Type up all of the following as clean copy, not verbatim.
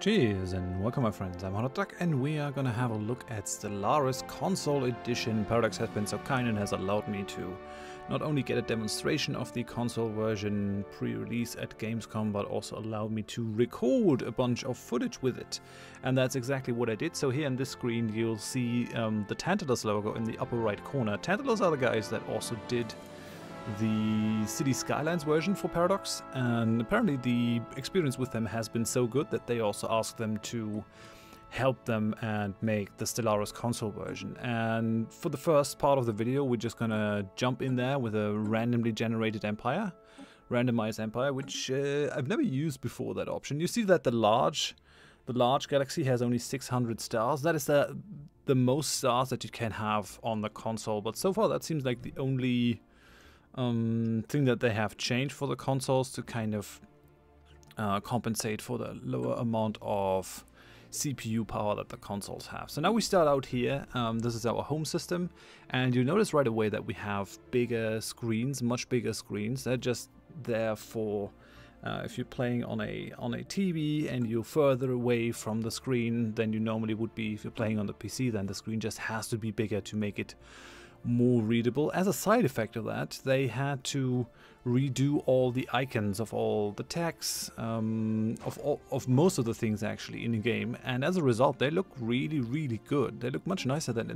Cheers and welcome my friends, I'm Horath and we are gonna have a look at Stellaris Console Edition. Paradox has been so kind and has allowed me to not only get a demonstration of the console version pre-release at Gamescom, but also allowed me to record a bunch of footage with it. And that's exactly what I did. So here on this screen you'll see the Tantalus logo in the upper right corner. Tantalus are the guys that also did the City Skylines version for Paradox, and apparently the experience with them has been so good that they also asked them to help them and make the Stellaris console version. And for the first part of the video we're just gonna jump in there with a randomly generated empire, randomized empire, which I've never used before that option. You see that the large galaxy has only 600 stars. That is the most stars that you can have on the console, but so far that seems like the only thing that they have changed for the consoles to kind of compensate for the lower amount of CPU power that the consoles have. So now we start out here. This is our home system, and you notice right away that we have bigger screens, much bigger screens. They're just there for if you're playing on a TV and you're further away from the screen than you normally would be if you're playing on the PC, then the screen just has to be bigger to make it more readable. As a side effect of that, they had to redo all the icons of all the text, of most of the things actually in the game, and as a result they look really good. They look much nicer than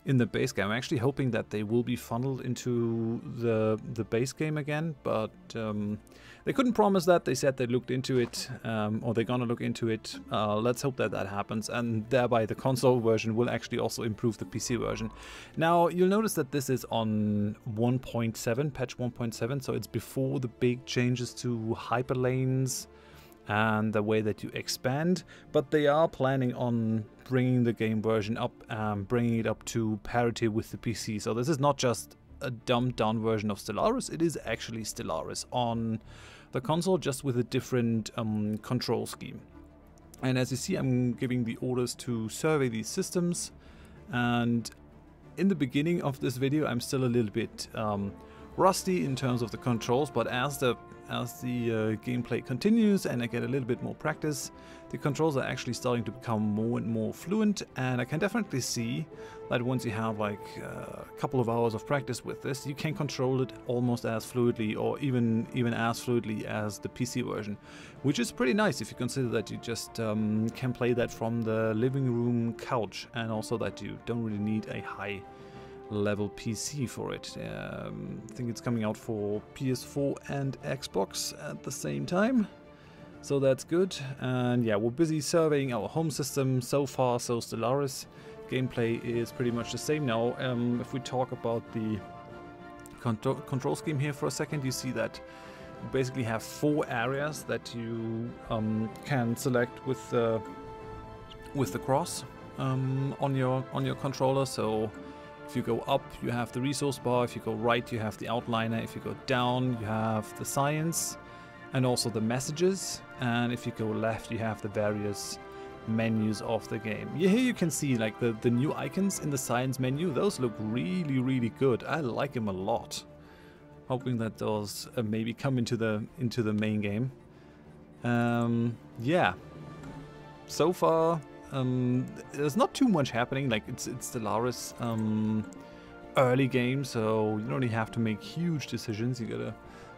in the base game. I'm actually hoping that they will be funneled into the base game again, but they couldn't promise that. They said they looked into it, or they're gonna look into it. Let's hope that that happens, and thereby the console version will actually also improve the PC version. Now you'll notice that this is on 1.7, patch 1.7, so it's before the big changes to hyperlanes and the way that you expand, but they are planning on bringing the game version up, bringing it up to parity with the PC. So this is not just a dumbed down version of Stellaris, it is actually Stellaris on the console, just with a different control scheme. And as you see, I'm giving the orders to survey these systems, and in the beginning of this video I'm still a little bit rusty in terms of the controls, but as the gameplay continues and I get a little bit more practice, the controls are actually starting to become more and more fluent, and I can definitely see that once you have like a couple of hours of practice with this, you can control it almost as fluidly, or even as fluidly as the PC version, which is pretty nice if you consider that you just can play that from the living room couch, and also that you don't really need a high level PC for it. I think it's coming out for PS4 and Xbox at the same time, so that's good. And yeah, we're busy surveying our home system. So far so Stellaris. Gameplay is pretty much the same now. If we talk about the control scheme here for a second, you see that you basically have 4 areas that you can select with the cross on your controller. So if you go up, you have the resource bar. If you go right, you have the outliner. If you go down, you have the science and also the messages. And if you go left, you have the various menus of the game. Here you can see like the new icons in the science menu. Those look really good. I like them a lot. Hoping that those maybe come into the main game. Yeah. So far, there's not too much happening. Like it's Stellaris early game, so you don't really have to make huge decisions. You gotta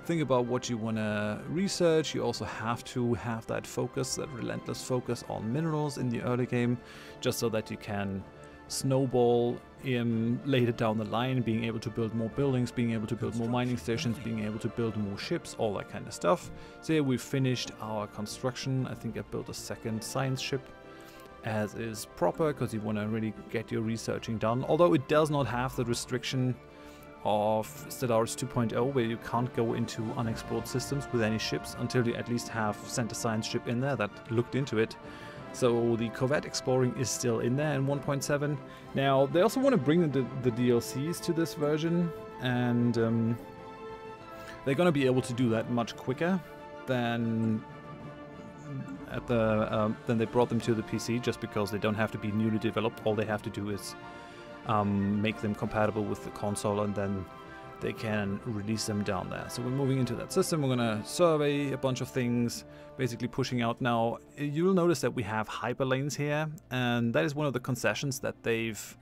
think about what you want to research. You also have to have that focus, that relentless focus on minerals in the early game, just so that you can snowball later down the line, being able to build more buildings, being able to build more mining stations, being able to build more ships, all that kind of stuff. So here we've finished our construction. I think I built a second science ship, as is proper, because you want to really get your researching done. Although it does not have the restriction of Stellaris 2.0, where you can't go into unexplored systems with any ships until you at least have sent a science ship in there that looked into it. So the Corvette exploring is still in there in 1.7. Now they also want to bring the DLCs to this version, and they're going to be able to do that much quicker than they brought them to the PC, just because they don't have to be newly developed. All they have to do is make them compatible with the console, and then they can release them down there. So we're moving into that system. We're gonna survey a bunch of things, basically pushing out now. You'll notice that we have hyperlanes here, and that is one of the concessions that they've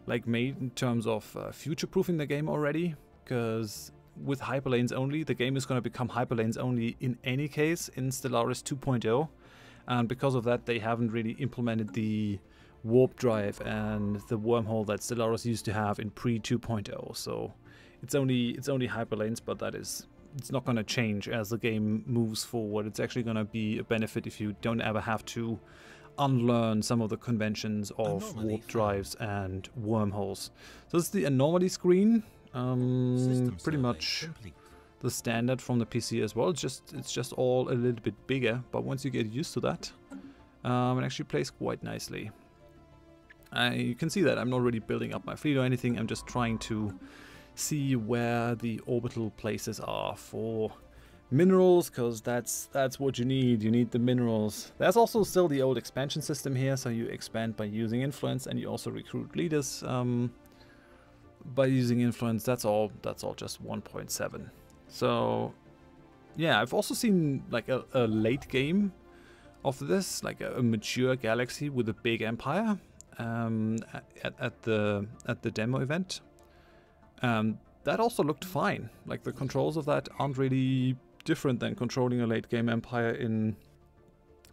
like made in terms of future-proofing the game already, because with hyperlanes only, the game is going to become hyperlanes only in any case in Stellaris 2.0, and because of that they haven't really implemented the warp drive and the wormhole that Stellaris used to have in pre 2.0. So it's only hyperlanes, but it's not going to change as the game moves forward. It's actually going to be a benefit if you don't ever have to unlearn some of the conventions of warp drives and wormholes. So this is the anomaly screen, pretty much the standard from the PC as well. It's just all a little bit bigger, but once you get used to that, it actually plays quite nicely. You can see that I'm not really building up my fleet or anything. I'm just trying to see where the orbital places are for minerals, because that's what you need. You need the minerals. There's also still the old expansion system here, so you expand by using influence, and you also recruit leaders by using influence. That's all just 1.7. So yeah, I've also seen like a late game of this, like a mature galaxy with a big empire at the demo event. That also looked fine. Like the controls of that aren't really different than controlling a late game empire in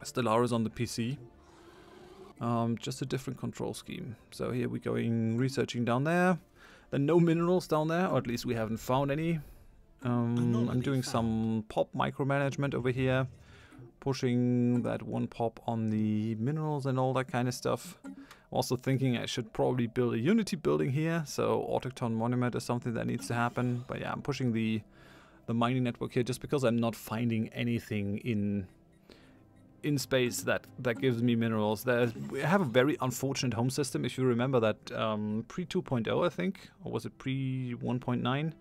Stellaris on the PC. Just a different control scheme. So here we're going researching down there. There are no minerals down there, or at least we haven't found any. I'm doing some pop micromanagement over here, pushing that one pop on the minerals and all that kind of stuff. Also thinking I should probably build a Unity building here, so Autochton Monument is something that needs to happen. But yeah, I'm pushing the mining network here just because I'm not finding anything in space that gives me minerals. We have a very unfortunate home system. If you remember that pre 2.0, I think, or was it pre 1.9?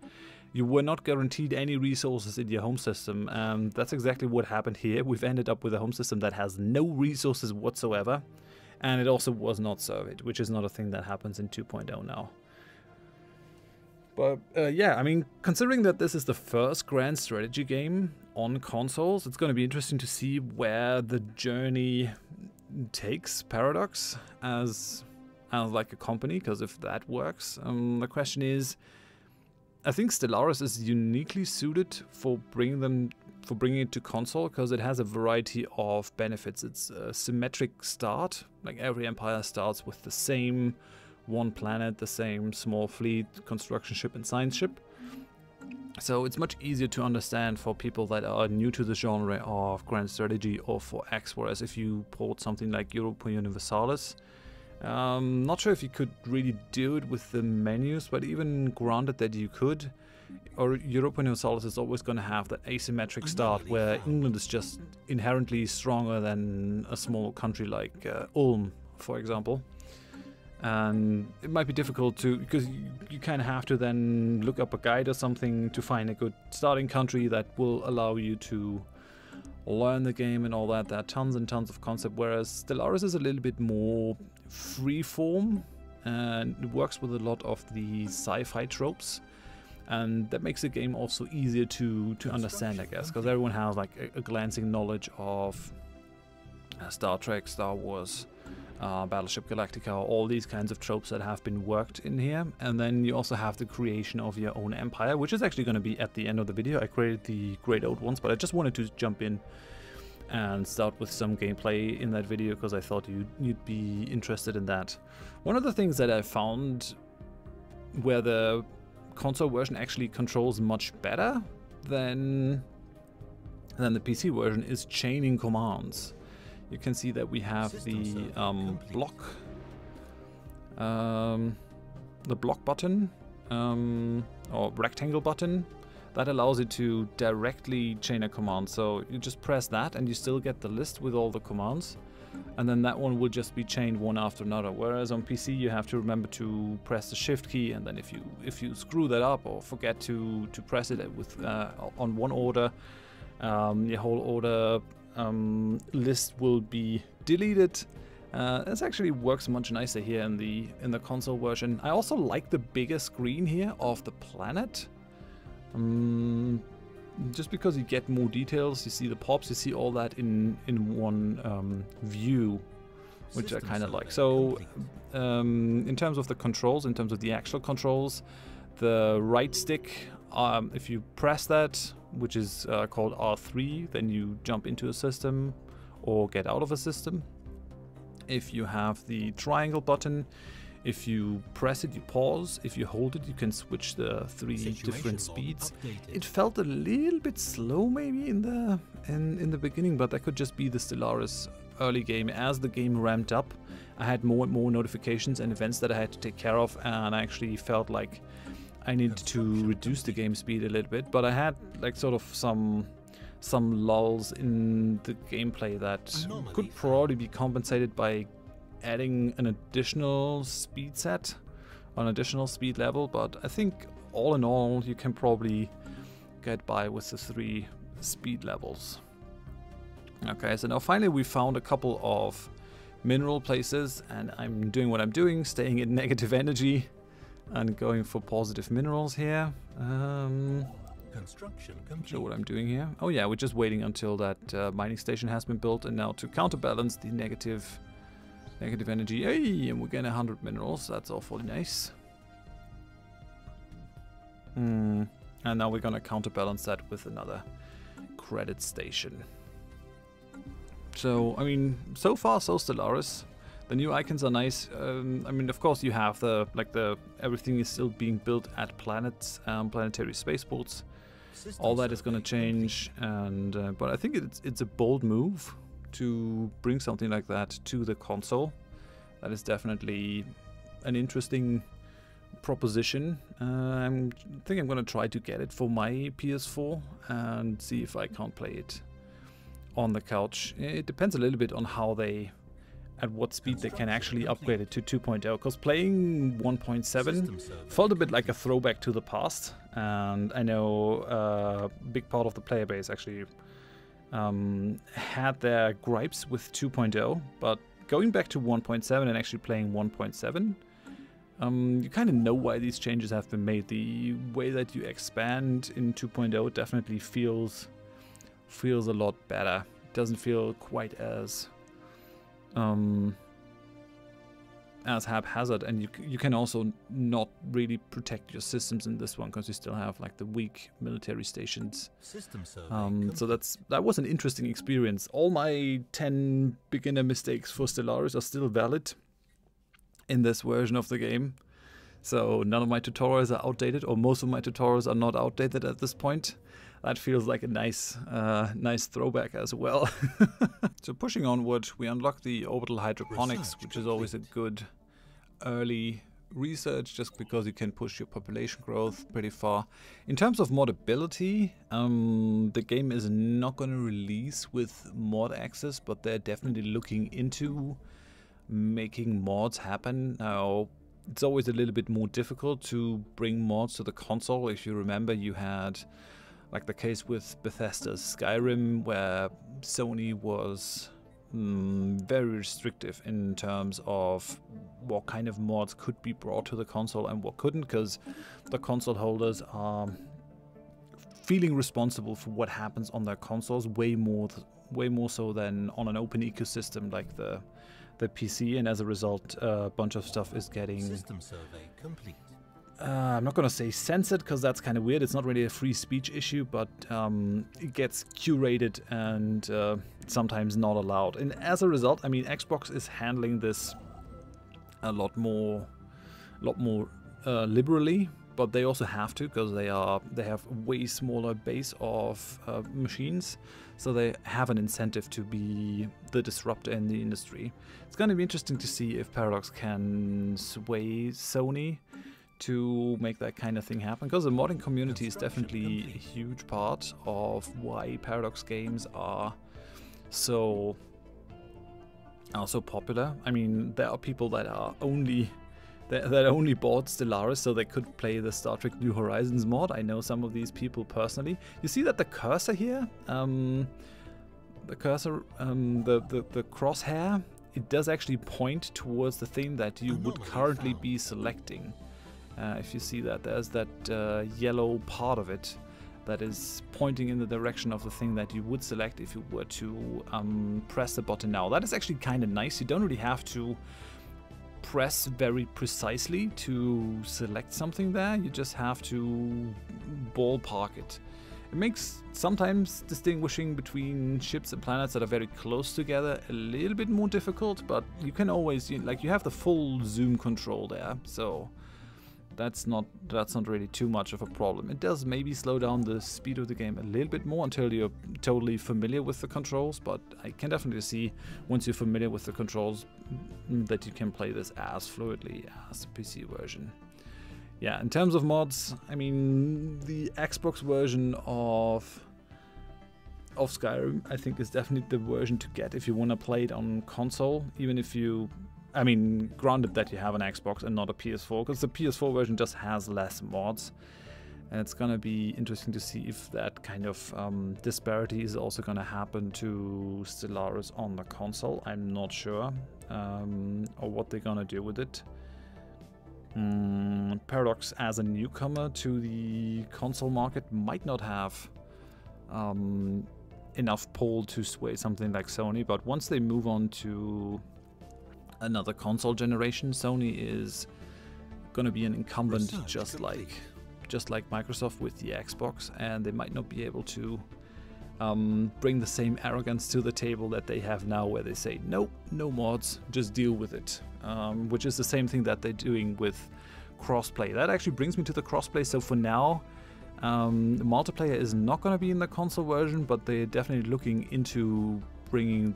You were not guaranteed any resources in your home system. That's exactly what happened here. We've ended up with a home system that has no resources whatsoever. And it also was not surveyed, which is not a thing that happens in 2.0 now. But yeah, I mean, considering that this is the first grand strategy game on consoles, it's going to be interesting to see where the journey takes Paradox as like a company, because if that works, the question is, I think Stellaris is uniquely suited for bringing it to console because it has a variety of benefits. It's a symmetric start, like every empire starts with the same one planet, the same small fleet, construction ship and science ship. So it's much easier to understand for people that are new to the genre of grand strategy or for X, whereas if you port something like Europa Universalis, not sure if you could really do it with the menus, but even granted that you could, or Europa Universalis is always going to have that asymmetric start where England is just inherently stronger than a small country like Ulm, for example. And it might be difficult to, because you kind of have to then look up a guide or something to find a good starting country that will allow you to learn the game and all that. There are tons and tons of concept, whereas Stellaris is a little bit more freeform and it works with a lot of the sci-fi tropes, and that makes the game also easier to understand, I guess, because everyone has like a glancing knowledge of Star Trek, Star Wars, Battleship Galactica, all these kinds of tropes that have been worked in here. And then you also have the creation of your own empire, which is actually going to be at the end of the video. I created the Great Old Ones, but I just wanted to jump in and start with some gameplay in that video because I thought you'd be interested in that. One of the things that I found where the console version actually controls much better than the PC version is chaining commands. You can see that we have the block button or rectangle button that allows you to directly chain a command. So you just press that and you still get the list with all the commands, and then that one will just be chained one after another. Whereas on PC you have to remember to press the shift key, and then if you screw that up or forget to press it with on one order, your whole order list will be deleted. This actually works much nicer here in the console version. I also like the bigger screen here of the planet. Just because you get more details, you see the pops, you see all that in one view, which I kind of like. So in terms of the controls, in terms of the actual controls, the right stick, if you press that, which is called R3, then you jump into a system or get out of a system. If you have the triangle button, if you press it, you pause. If you hold it, you can switch the three different speeds. It felt a little bit slow maybe in the beginning, but that could just be the Stellaris early game. As the game ramped up, I had more and more notifications and events that I had to take care of, and I actually felt like I needed to reduce the game speed a little bit. But I had like sort of some lulls in the gameplay that could probably be compensated by adding an additional speed set, an additional speed level, but I think all in all you can probably get by with the 3 speed levels. Okay, so now finally we found a couple of mineral places, and I'm doing what I'm doing, staying in negative energy and going for positive minerals here. Construction Not complete. sure what I'm doing here. Oh yeah, we're just waiting until that mining station has been built, and now to counterbalance the negative energy. Hey, and we're getting 100 minerals. That's awfully nice. And now we're gonna counterbalance that with another credit station. So, I mean, so far so Stellaris. The new icons are nice. I mean, of course you have everything is still being built at planets, planetary spaceports. All that is gonna change, and but I think it's a bold move to bring something like that to the console. That is definitely an interesting proposition. I think I'm gonna try to get it for my PS4 and see if I can't play it on the couch. It depends a little bit on at what speed they can actually upgrade it to 2.0, because playing 1.7 felt a bit like a throwback to the past, and I know a big part of the player base actually had their gripes with 2.0, but going back to 1.7 and actually playing 1.7, you kind of know why these changes have been made. The way that you expand in 2.0 definitely feels a lot better. It doesn't feel quite as haphazard, and you can also not really protect your systems in this one because you still have like the weak military stations. So that was an interesting experience. All my 10 beginner mistakes for Stellaris are still valid in this version of the game. So none of my tutorials are outdated, or most of my tutorials are not outdated at this point. That feels like a nice throwback as well. So pushing onward, we unlock the orbital hydroponics, which is always a good early research, just because you can push your population growth pretty far. In terms of modability, the game is not going to release with mod access, but they're definitely looking into making mods happen. Now, it's always a little bit more difficult to bring mods to the console. If you remember, you had like the case with Bethesda's Skyrim, where Sony was very restrictive in terms of what kind of mods could be brought to the console and what couldn't, because the console holders are feeling responsible for what happens on their consoles way more so than on an open ecosystem like the PC, and as a result, a bunch of stuff is getting System survey complete. I'm not going to say censored, because that's kind of weird. It's not really a free speech issue, but it gets curated and sometimes not allowed. And as a result, I mean, Xbox is handling this a lot more liberally, but they also have to, because they have a way smaller base of machines, so they have an incentive to be the disruptor in the industry. It's going to be interesting to see if Paradox can sway Sony to make that kind of thing happen, because the modding community is definitely a huge part of why Paradox games are so popular. I mean, there are people that only bought Stellaris so they could play the Star Trek New Horizons mod. I know some of these people personally. You see that the cursor here, the crosshair, it does actually point towards the thing that you would currently be selecting. If you see that, there's that yellow part of it that is pointing in the direction of the thing that you would select if you were to press the button now. That is actually kind of nice. You don't really have to press very precisely to select something there. You just have to ballpark it. It makes sometimes distinguishing between ships and planets that are very close together a little bit more difficult, but you can always, like, you have the full zoom control there, so that's not really too much of a problem. It does maybe slow down the speed of the game a little bit more until you're totally familiar with the controls, but I can definitely see once you're familiar with the controls that you can play this as fluidly as the PC version. Yeah, in terms of mods, I mean, the Xbox version of Skyrim, I think, is definitely the version to get if you want to play it on console, even if you, I mean, granted that you have an Xbox and not a PS4, because the PS4 version just has less mods. And it's gonna be interesting to see if that kind of disparity is also gonna happen to Stellaris on the console. I'm not sure, or what they're gonna do with it. Paradox, as a newcomer to the console market, might not have enough pull to sway something like Sony, but once they move on to another console generation, Sony is going to be an incumbent, just like Microsoft with the Xbox, and they might not be able to bring the same arrogance to the table that they have now, where they say, nope, no mods, just deal with it. Which is the same thing that they're doing with crossplay. That actually brings me to the crossplay. So for now, the multiplayer is not going to be in the console version, but they're definitely looking into bringing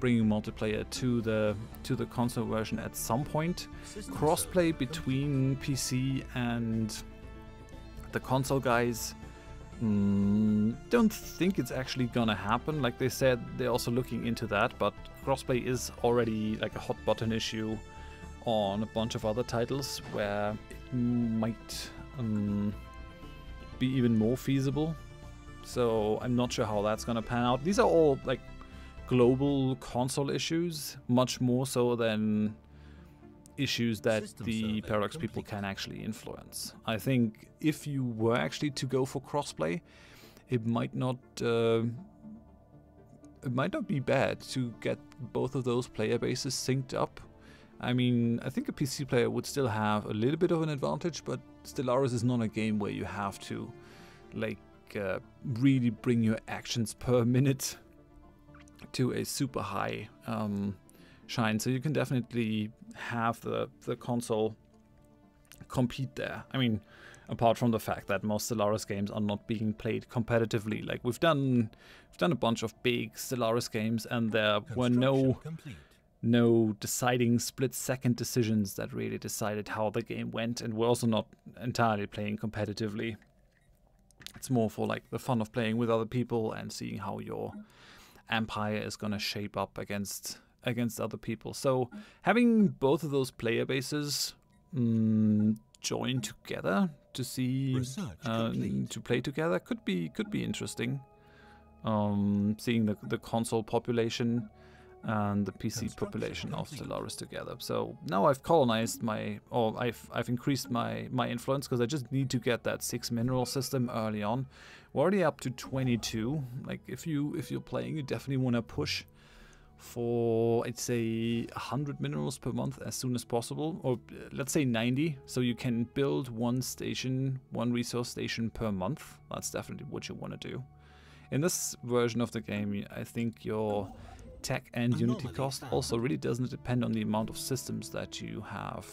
multiplayer to the console version at some point. Crossplay between PC and the console guys, don't think it's actually gonna happen. Like they said, they're also looking into that, but crossplay is already like a hot button issue on a bunch of other titles where it might be even more feasible. So I'm not sure how that's gonna pan out. These are all like global console issues, much more so than issues that the Paradox people can actually influence. I think if you were actually to go for crossplay, it might not be bad to get both of those player bases synced up. I mean, I think a PC player would still have a little bit of an advantage, but Stellaris is not a game where you have to like really bring your actions per minute to a super high shine, so you can definitely have the console compete there. I mean, apart from the fact that most Stellaris games are not being played competitively. Like we've done a bunch of big Stellaris games, and there were no deciding split-second decisions that really decided how the game went, and we're also not entirely playing competitively. It's more for like the fun of playing with other people and seeing how your empire is gonna shape up against other people. So having both of those player bases join together to see to play together could be interesting. Seeing the console population and the PC population of Stellaris together. So now I've colonized I've increased my influence, because I just need to get that 6 mineral system early on. We're already up to 22. Like if you're playing, you definitely want to push for, I'd say, 100 minerals per month as soon as possible, or let's say 90, so you can build one resource station per month. That's definitely what you want to do. In this version of the game, I think your tech and unity cost also really doesn't depend on the amount of systems that you have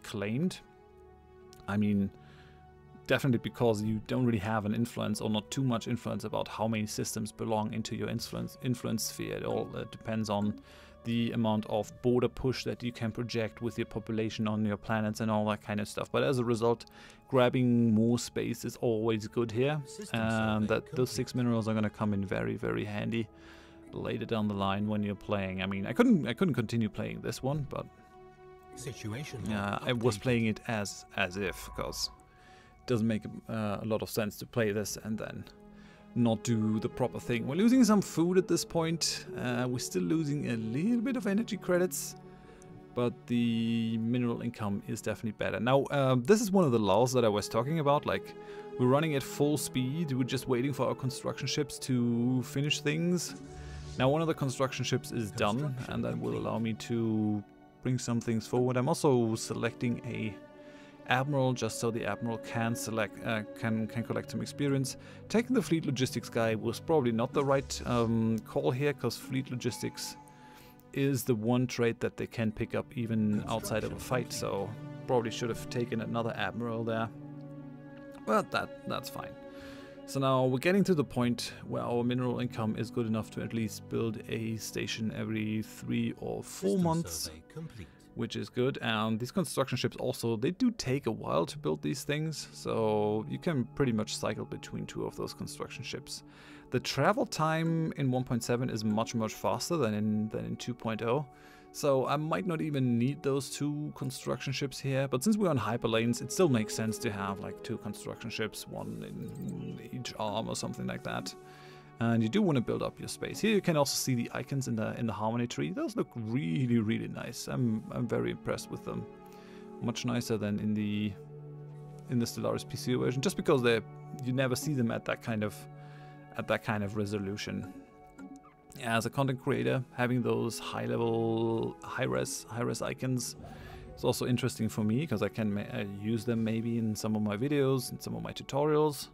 claimed. I mean, definitely because you don't really have an influence, or not too much influence, about how many systems belong into your influence sphere. It all depends on the amount of border push that you can project with your population on your planets and all that kind of stuff. But as a result, grabbing more space is always good here, and that those 6 minerals are going to come in very, very handy later down the line when you're playing. I mean, I couldn't continue playing this one, but I was playing it as if, because it doesn't make a lot of sense to play this and then not do the proper thing. We're losing some food at this point. We're still losing a little bit of energy credits, but the mineral income is definitely better. Now, this is one of the lulls that I was talking about. Like, we're running at full speed. We're just waiting for our construction ships to finish things. Now, one of the construction ships is done, and that will allow me to bring some things forward. I'm also selecting a admiral just so the admiral can select can collect some experience. Taking the fleet logistics guy was probably not the right call here, because fleet logistics is the one trait that they can pick up even outside of a fight, so probably should have taken another admiral there, but that's fine. So now we're getting to the point where our mineral income is good enough to at least build a station every 3 or 4 months, which is good. And these construction ships also, they do take a while to build these things, so you can pretty much cycle between 2 of those construction ships. The travel time in 1.7 is much faster than in 2.0. So I might not even need those 2 construction ships here, but since we're on hyperlanes, it still makes sense to have like 2 construction ships, 1 in each arm or something like that. And you do want to build up your space. Here you can also see the icons in the harmony tree. Those look really nice. I'm very impressed with them. Much nicer than in the Stellaris PC version, just because you never see them at that kind of resolution. As a content creator, having those high-level, high-res icons is also interesting for me, because I can use them maybe in some of my videos, in some of my tutorials.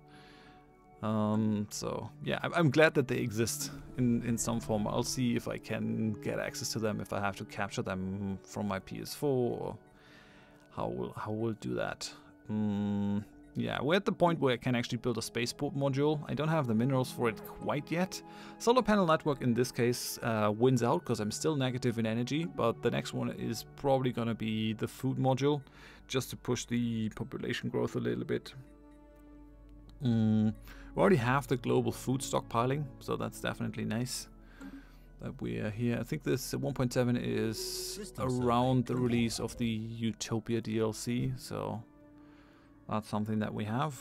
So yeah, I'm glad that they exist in some form. I'll see if I can get access to them, if I have to capture them from my PS4, or how we'll do that. Yeah, we're at the point where I can actually build a spaceport module. I don't have the minerals for it quite yet. Solar panel network in this case wins out, because I'm still negative in energy, but the next one is probably going to be the food module, just to push the population growth a little bit. We already have the global food stockpiling, so that's definitely nice that we are here. I think this 1.7 is around the release of the Utopia DLC, so that's something that we have.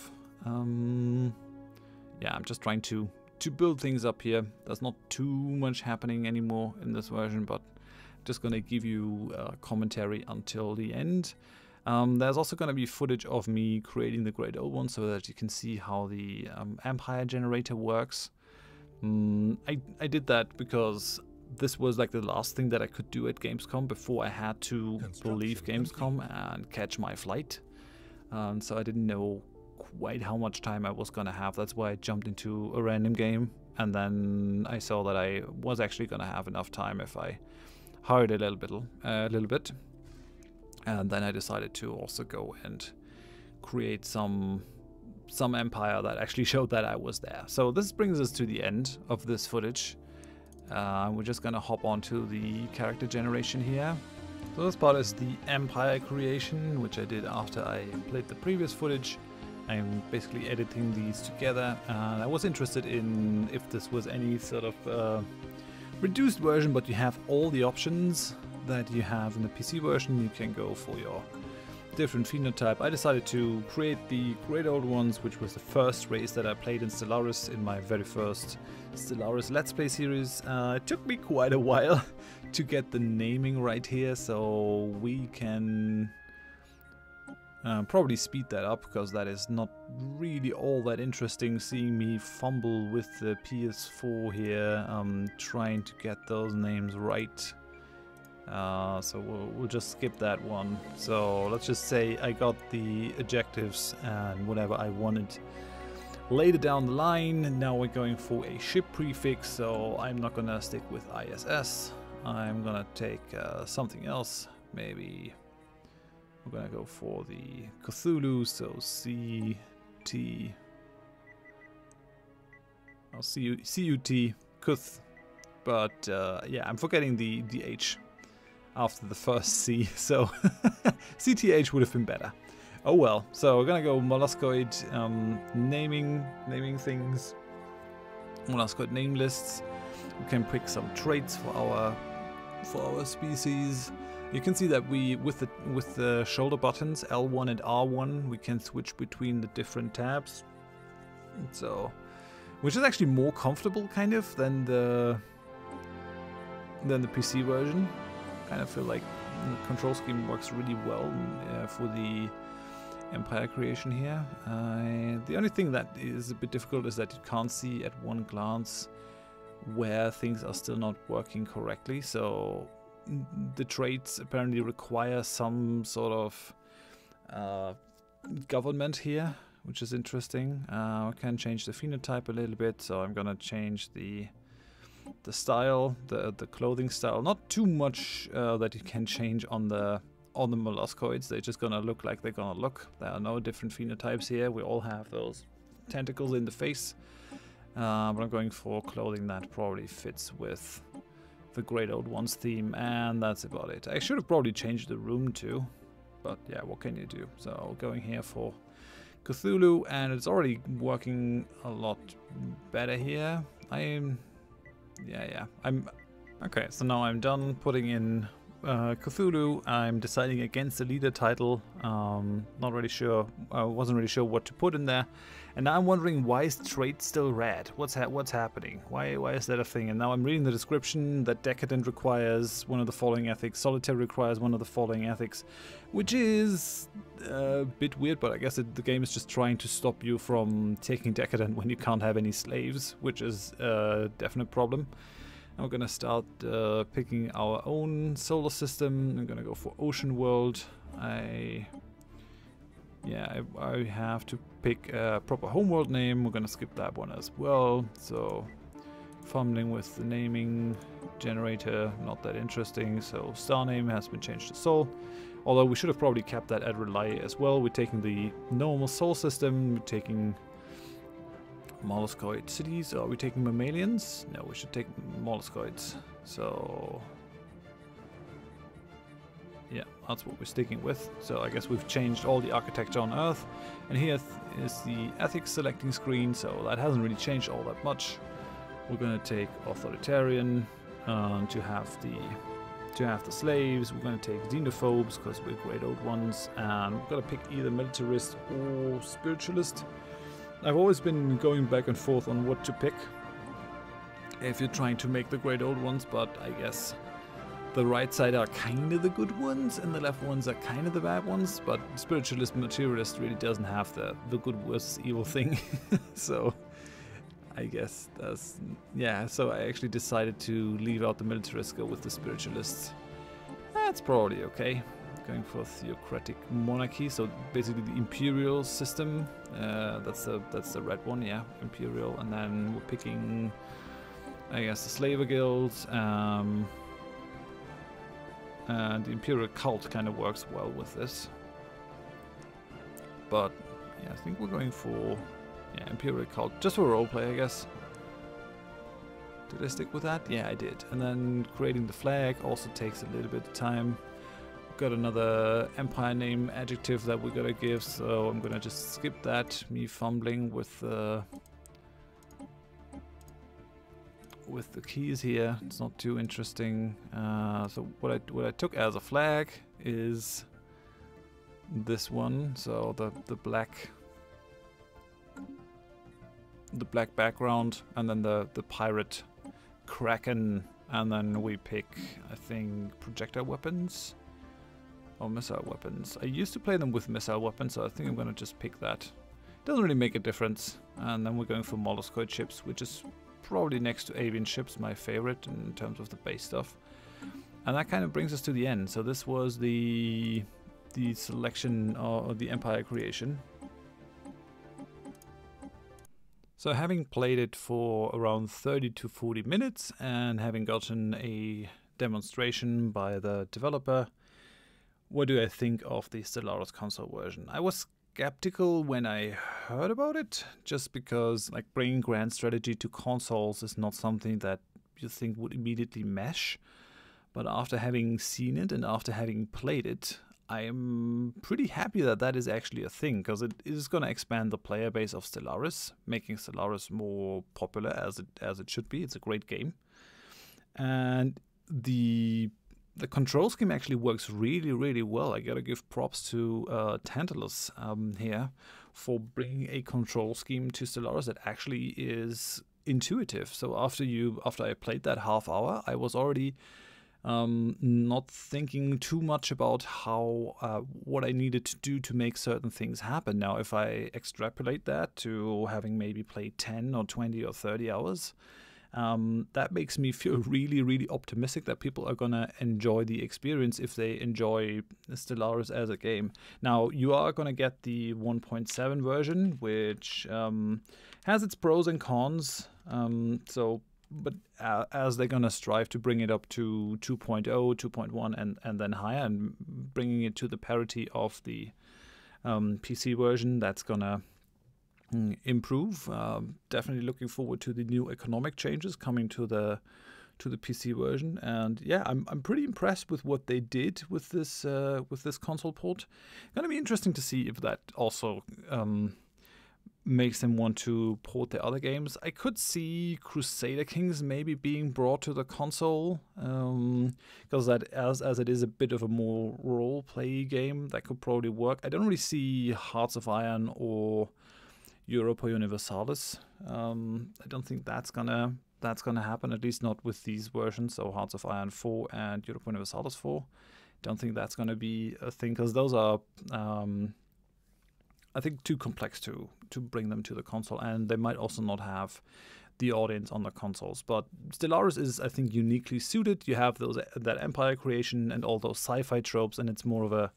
Yeah, I'm just trying to build things up here. There's not too much happening anymore in this version, but I'm just going to give you commentary until the end. There's also going to be footage of me creating the Great Old One, so that you can see how the Empire generator works. I did that because this was like the last thing that I could do at Gamescom before I had to leave Gamescom and catch my flight. So I didn't know quite how much time I was gonna have. That's why I jumped into a random game, and then I saw that I was actually gonna have enough time if I hurried a little bit. And then I decided to also go and create some empire that actually showed that I was there. So this brings us to the end of this footage. We're just gonna hop onto the character generation here. So this part is the empire creation, which I did after I played the previous footage. I'm basically editing these together, and I was interested in if this was any sort of reduced version, but you have all the options that you have in the PC version. You can go for your different phenotype. I decided to create the Great Old Ones, which was the first race that I played in Stellaris in my very first Stellaris Let's Play series. It took me quite a while to get the naming right here, so we can probably speed that up, because that is not really all that interesting, seeing me fumble with the PS4 here, trying to get those names right. So we'll just skip that one. So let's just say I got the adjectives and whatever I wanted later down the line. Now we're going for a ship prefix, so I'm not gonna stick with ISS. I'm gonna take something else. Maybe we're gonna go for the Cthulhu, so CT. I'll CUT, Cuth. But yeah, I'm forgetting the H after the first C, so CTH would have been better. Oh well. So we're gonna go molluscoid naming things. Molluscoid name lists. We can pick some traits for our species. You can see that we with the shoulder buttons L1 and R1 we can switch between the different tabs. So, which is actually more comfortable kind of than the PC version. Kind of feel like The control scheme works really well for the empire creation here. The only thing that is a bit difficult is that you can't see at one glance where things are still not working correctly. So the traits apparently require some sort of government here, which is interesting. I can change the phenotype a little bit, so I'm gonna change the style, the clothing style. Not too much that you can change on the molluscoids. They're just gonna look like they're gonna look. There are no different phenotypes here. We all have those tentacles in the face. But I'm going for clothing that probably fits with the Great Old Ones theme, and that's about it. I should have probably changed the room too, but yeah, what can you do? So going here for Cthulhu, and it's already working a lot better here. I'm okay. So now I'm done putting in Cthulhu. I'm deciding against the leader title. Not really sure. I wasn't really sure what to put in there, and now I'm wondering, why is trait still red? What's happening? Why is that a thing? And now I'm reading the description that Decadent requires one of the following ethics. Solitary requires one of the following ethics, which is a bit weird, but I guess the game is just trying to stop you from taking Decadent when you can't have any slaves, which is a definite problem. And we're gonna start picking our own solar system. I'm gonna go for Ocean World. I have to pick a proper homeworld name. We're gonna skip that one as well. So fumbling with the naming generator, not that interesting. So star name has been changed to Sol. Although we should have probably kept that at Relay as well. We're taking the normal Sol system. We're taking molluscoid cities. Are we taking mammalians? No, we should take molluscoids. So yeah, that's what we're sticking with. So I guess we've changed all the architecture on Earth. And here is the ethics selecting screen, so that hasn't really changed all that much. We're gonna take authoritarian to have the slaves. We're gonna take xenophobes because we're Great Old Ones, and we're gonna pick either militarist or spiritualist. I've always been going back and forth on what to pick if you're trying to make the Great Old Ones, but I guess the right side are kind of the good ones and the left ones are kind of the bad ones, but spiritualist materialist really doesn't have the good versus evil thing. So I guess that's, yeah, so I actually decided to leave out the militarist, go with the spiritualists. That's probably okay. Going for theocratic monarchy, so basically the imperial system. That's the red one, yeah, imperial. And then we're picking, I guess, the slaver guilds. And the imperial cult kind of works well with this. But yeah, I think we're going for imperial cult just for roleplay, I guess. Did I stick with that? Yeah, I did. And then creating the flag also takes a little bit of time. Got another empire name adjective that we're gonna give, so I'm gonna just skip that. Me fumbling with the keys here. It's not too interesting. So what I took as a flag is this one. So the black background, and then the pirate kraken, and then we pick, I think, projectile weapons. Or missile weapons. I used to play them with missile weapons, so I think I'm gonna just pick that. Doesn't really make a difference. And then we're going for molluscoid ships, which is probably next to avian ships my favorite in terms of the base stuff. And that kind of brings us to the end. So this was the selection of the empire creation. So having played it for around 30 to 40 minutes and having gotten a demonstration by the developer, what do I think of the Stellaris console version? I was skeptical when I heard about it, just because like bringing grand strategy to consoles is not something that you think would immediately mesh. But after having seen it and after having played it, I'm pretty happy that that is actually a thing, because it is going to expand the player base of Stellaris, making Stellaris more popular as it should be. It's a great game, and the control scheme actually works really, really well. I gotta give props to Tantalus here for bringing a control scheme to Stellaris that actually is intuitive. So after I played that half hour, I was already not thinking too much about how what I needed to do to make certain things happen. Now, if I extrapolate that to having maybe played 10 or 20 or 30 hours, that makes me feel really, really optimistic that people are gonna enjoy the experience if they enjoy Stellaris as a game. Now, you are gonna get the 1.7 version, which has its pros and cons. But as they're gonna strive to bring it up to 2.0, 2.1, and then higher, and bringing it to the parity of the PC version, that's gonna improve. Definitely looking forward to the new economic changes coming to the PC version, and yeah, I'm pretty impressed with what they did with this console port. Gonna be interesting to see if that also makes them want to port their other games. I could see Crusader Kings maybe being brought to the console, because that as it is a bit of a more role-play game, that could probably work. I don't really see Hearts of Iron or Europa Universalis. I don't think that's gonna happen, at least not with these versions. So Hearts of Iron 4 and Europa Universalis 4. Don't think that's gonna be a thing, because those are I think too complex to bring them to the console, and they might also not have the audience on the consoles. But Stellaris is, I think, uniquely suited. You have that empire creation and all those sci-fi tropes, and it's more of a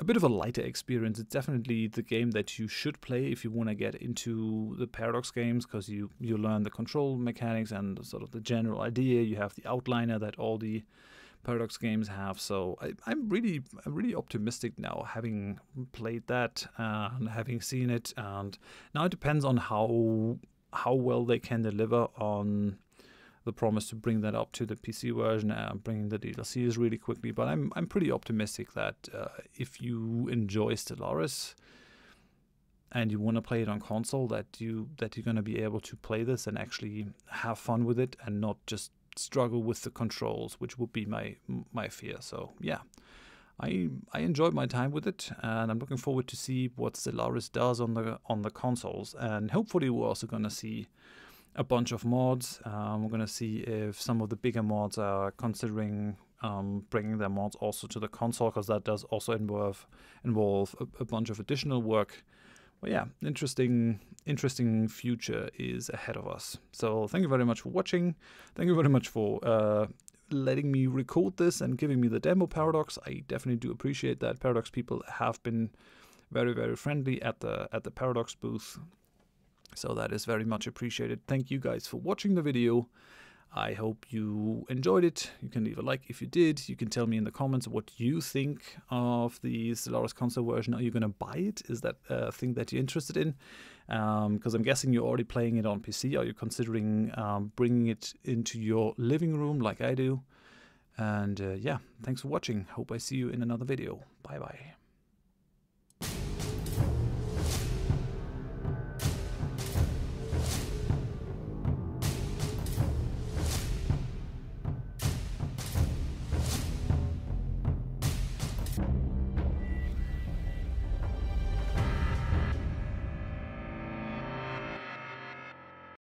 bit of a lighter experience. It's definitely the game that you should play if you want to get into the Paradox games, because you learn the control mechanics and sort of the general idea. You have the outliner that all the Paradox games have. So I'm really optimistic now, having played that and having seen it. And now it depends on how well they can deliver on the promise to bring that up to the PC version and bringing the DLCs really quickly. But I'm pretty optimistic that if you enjoy Stellaris and you want to play it on console, that you're going to be able to play this and actually have fun with it and not just struggle with the controls, which would be my fear. So yeah, I enjoyed my time with it, and I'm looking forward to see what Stellaris does on the consoles. And hopefully we're also going to see a bunch of mods. We're going to see if some of the bigger mods are considering bringing their mods also to the console, because that does also involve a bunch of additional work. But yeah, interesting future is ahead of us. So thank you very much for watching. Thank you very much for letting me record this and giving me the demo Paradox. I definitely do appreciate that. Paradox people have been very, very friendly at the Paradox booth, so that is very much appreciated. Thank you guys for watching the video. I hope you enjoyed it. You can leave a like if you did. You can tell me in the comments what you think of the Stellaris console version. Are you going to buy it? Is that a thing that you're interested in? Because I'm guessing you're already playing it on PC. Are you considering bringing it into your living room like I do? And yeah, thanks for watching. Hope I see you in another video. Bye bye.